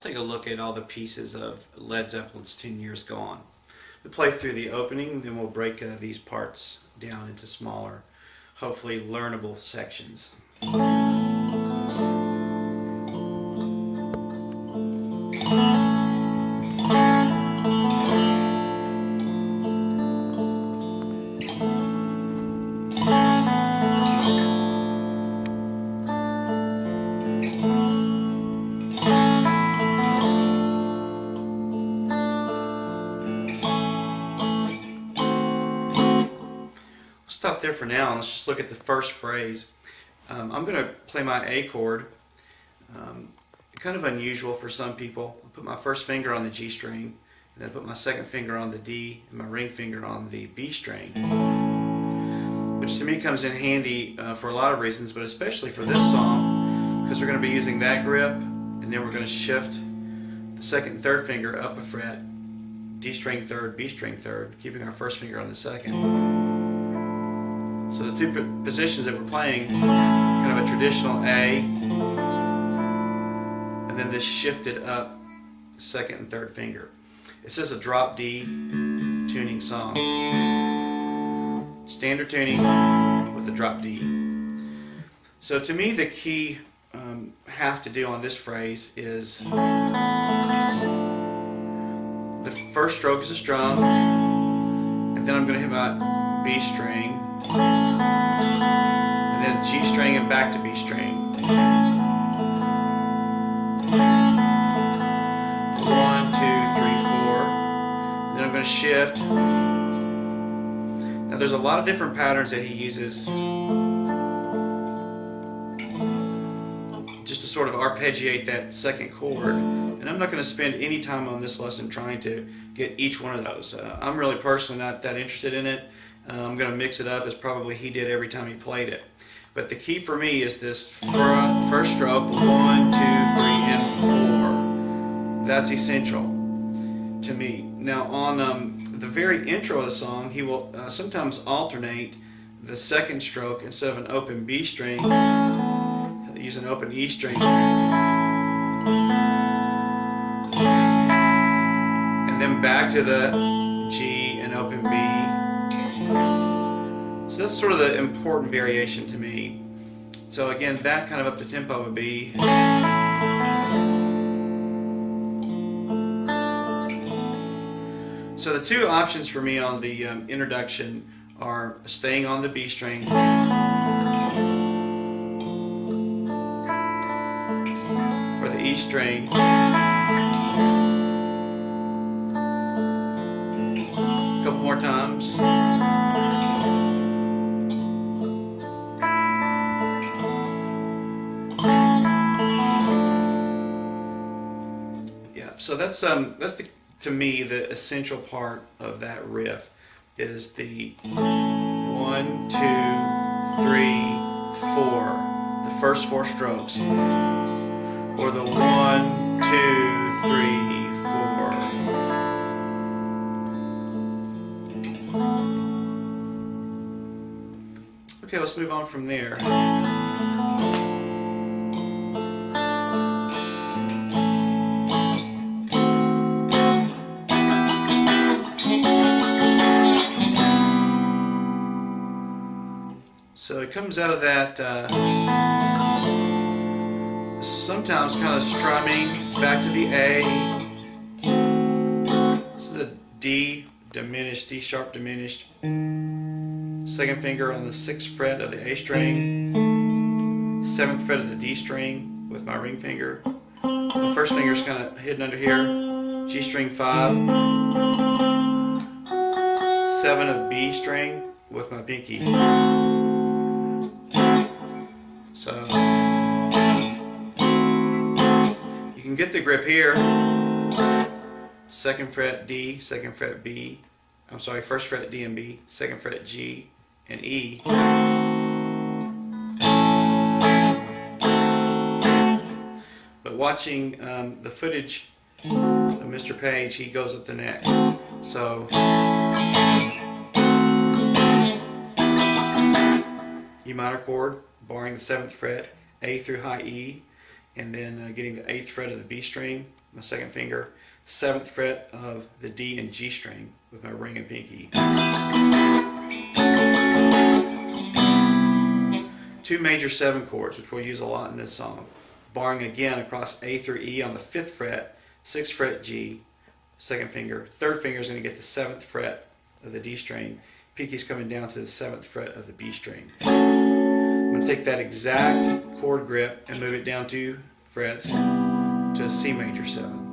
Take a look at all the pieces of Led Zeppelin's 10 Years Gone. We'll play through the opening, then we'll break these parts down into smaller, hopefully learnable sections. Stop there for now. Let's just look at the first phrase. I'm going to play my A chord. Kind of unusual for some people. I put my first finger on the G string, and then I put my second finger on the D and my ring finger on the B string, which to me comes in handy for a lot of reasons, but especially for this song, because we're going to be using that grip, and then we're going to shift the second and third finger up a fret, D string third, B string third, keeping our first finger on the second. So the two positions that we're playing, kind of a traditional A, and then this shifted up second and third finger. It's just a drop D tuning song. Standard tuning with a drop D. So to me the key have to do on this phrase is the first stroke is a strum, and then I'm going to hit my B string, and then G string and back to B string. 1, 2, 3, 4. Then I'm going to shift. Now there's a lot of different patterns that he uses just to sort of arpeggiate that second chord, and I'm not going to spend any time on this lesson trying to get each one of those. I'm really personally not that interested in it. I'm going to mix it up as probably he did every time he played it. But the key for me is this first stroke, 1, 2, 3, and 4. That's essential to me. Now on the very intro of the song, he will sometimes alternate the second stroke. Instead of an open B string, he'll use an open E string. And then back to the G and open B. So that's sort of the important variation to me. So again, that kind of up the tempo would be. So the two options for me on the introduction are staying on the B string or the E string. A couple more times. So that's to me the essential part of that riff is the 1, 2, 3, 4, the first four strokes, or the 1, 2, 3, 4. Okay, let's move on from there. So it comes out of that sometimes kind of strumming back to the A. This is a D diminished, D sharp diminished. Second finger on the 6th fret of the A string, 7th fret of the D string with my ring finger. The first finger is kind of hidden under here. G string 5, 7 of B string with my pinky. So you can get the grip here. 2nd fret D, 2nd fret B. I'm sorry, 1st fret D and B, 2nd fret G and E. But watching the footage of Mr. Page, he goes up the neck. So E minor chord, barring the 7th fret, A through high E, and then getting the 8th fret of the B string, my second finger, 7th fret of the D and G string with my ring and pinky. 2 major 7 chords, which we'll use a lot in this song. Barring again across A through E on the 5th fret, 6th fret G, second finger. 3rd finger is going to get the 7th fret of the D string. Pinky's coming down to the 7th fret of the B string. I'm going to take that exact chord grip and move it down 2 frets to a C major 7.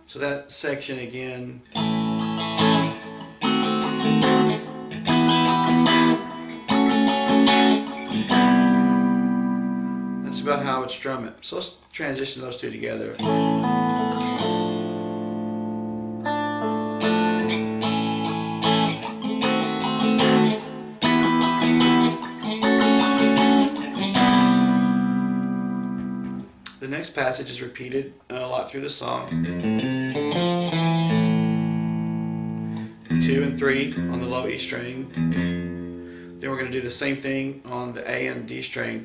So that section again. That's about how I would strum it. So let's transition those two together. The next passage is repeated a lot through the song. 2 and 3 on the low E string. Then we're going to do the same thing on the A and D string.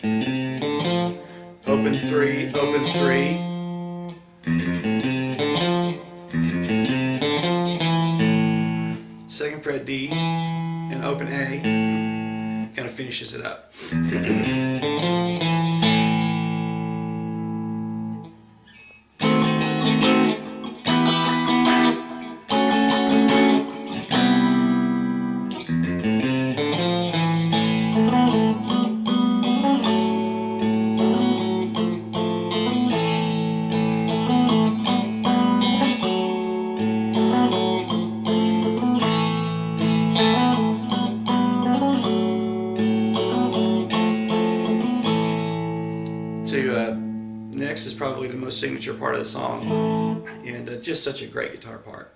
Open 3, open 3. Second fret D and open A. Kind of finishes it up. Next is probably the most signature part of the song, and just such a great guitar part.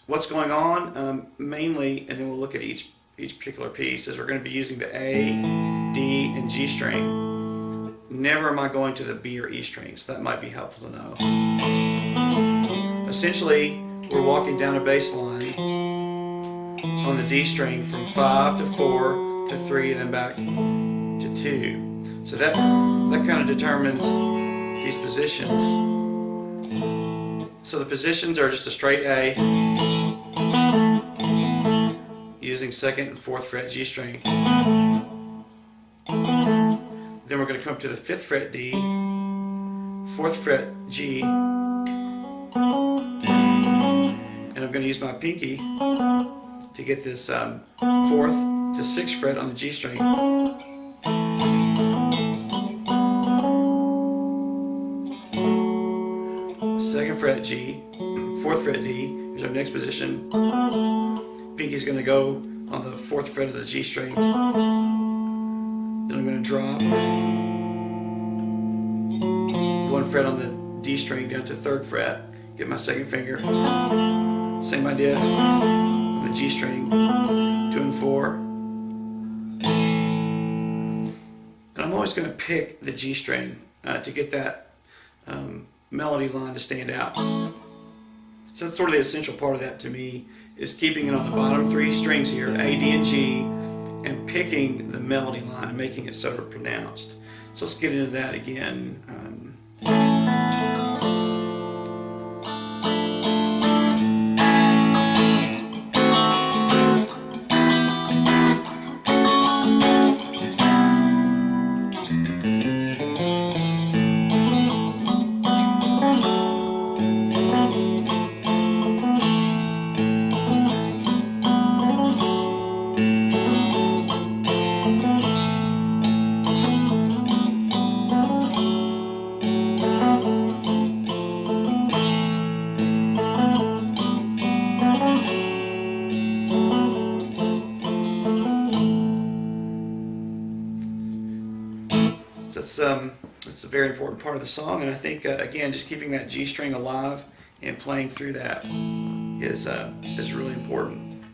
What's going on? Mainly, and then we'll look at each particular piece, is we're going to be using the A, D, and G string. Never am I going to the B or E strings. That might be helpful to know. Essentially, we're walking down a bass line on the D string from 5 to 4 to 3 and then back to 2. So that kind of determines these positions. So the positions are just a straight A using 2nd and 4th fret G string. Then we're going to come to the 5th fret D, 4th fret G, and I'm going to use my pinky to get this 4th to 6th fret on the G string. 2nd fret G, 4th fret D. Here's our next position. Pinky's going to go on the 4th fret of the G string. Then I'm going to drop 1 fret on the D string down to 3rd fret. Get my 2nd finger. Same idea on the G string, 2 and 4. And I'm always going to pick the G string to get that melody line to stand out. So that's sort of the essential part of that to me, is keeping it on the bottom 3 strings here, A, D, and G, and picking the melody line and making it sort of pronounced. So let's get into that again. That's a very important part of the song, and I think again, just keeping that G string alive and playing through that is really important.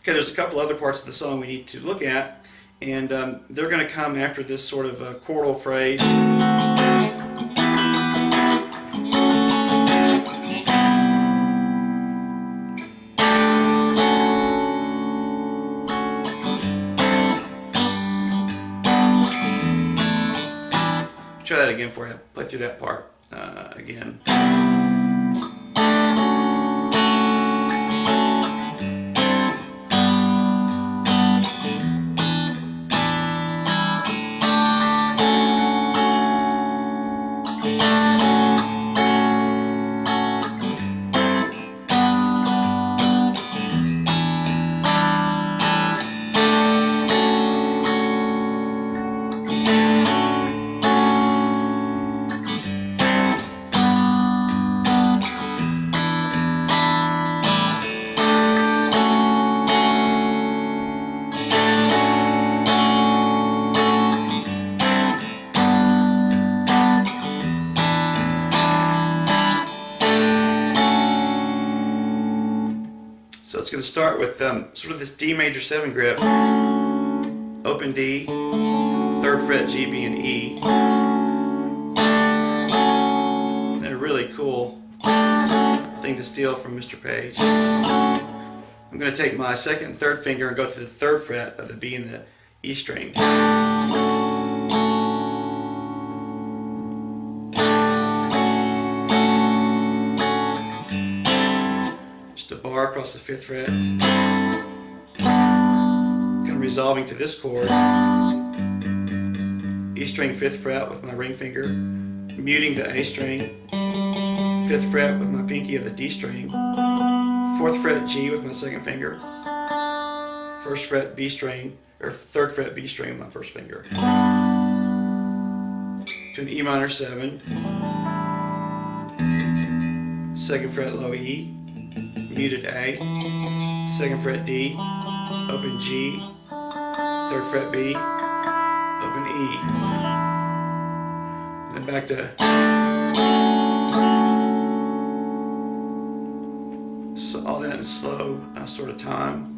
Okay, there's a couple other parts of the song we need to look at, and they're going to come after this sort of chordal phrase. Try that again for you. Play through that part. again. So it's going to start with sort of this D major 7 grip, open D, 3rd fret G, B, and E. And a really cool thing to steal from Mr. Page. I'm going to take my 2nd and 3rd finger and go to the 3rd fret of the B and the E string. Just a bar across the 5th fret. Kind of resolving to this chord. E string 5th fret with my ring finger. Muting the A string. 5th fret with my pinky of the D string. 4th fret G with my 2nd finger. 1st fret B string, or 3rd fret B string with my 1st finger. To an E minor 7. 2nd fret low E. Muted A. 2nd fret D. Open G. 3rd fret B. Open E. And then back to all that in slow sort of time.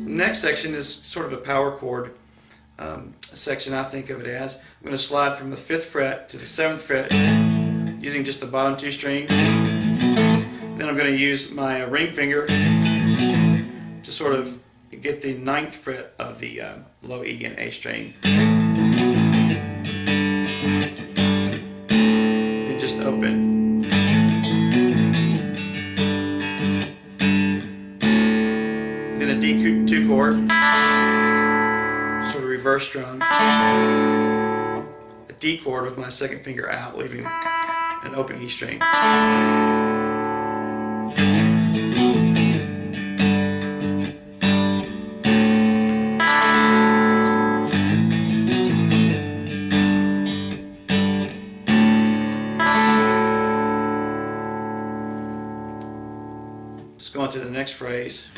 Next section is sort of a power chord section, I think of it as. I'm going to slide from the 5th fret to the 7th fret using just the bottom 2 strings. Then I'm going to use my ring finger to sort of get the 9th fret of the low E and A string. Then just open. Then a D2 chord, sort of reverse strum. A D chord with my 2nd finger out, leaving an open E string. Let's go on to the next phrase.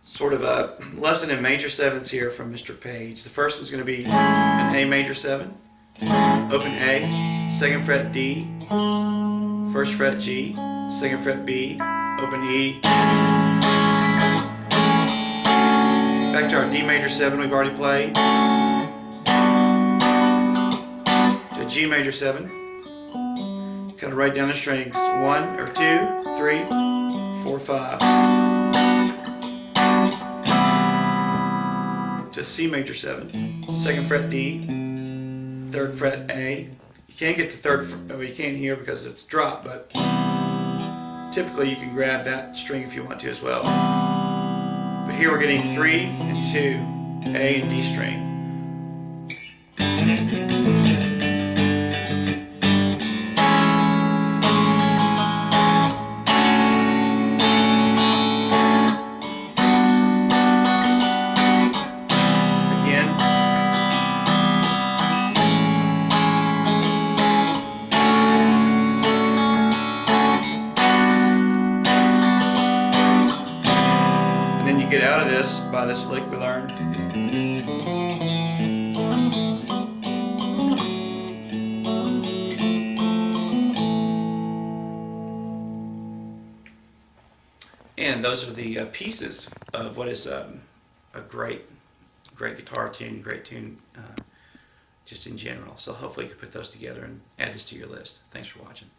Sort of a lesson in major 7s here from Mr. Page. The first one's going to be an A major 7, open A, 2nd fret D, first fret G, second fret B, open E, back to our D major 7 we've already played, to G major 7, kind of write down the strings, 1 or 2, 3, 4, 5, to C major 7, second fret D, third fret A. You can't get the third, well, you can't here because it's dropped, but typically you can grab that string if you want to as well. But here we're getting 3 and 2, A and D string. Get out of this by this lick we learned. And those are the pieces of what is a great guitar tune, great tune just in general. So hopefully you can put those together and add this to your list. Thanks for watching.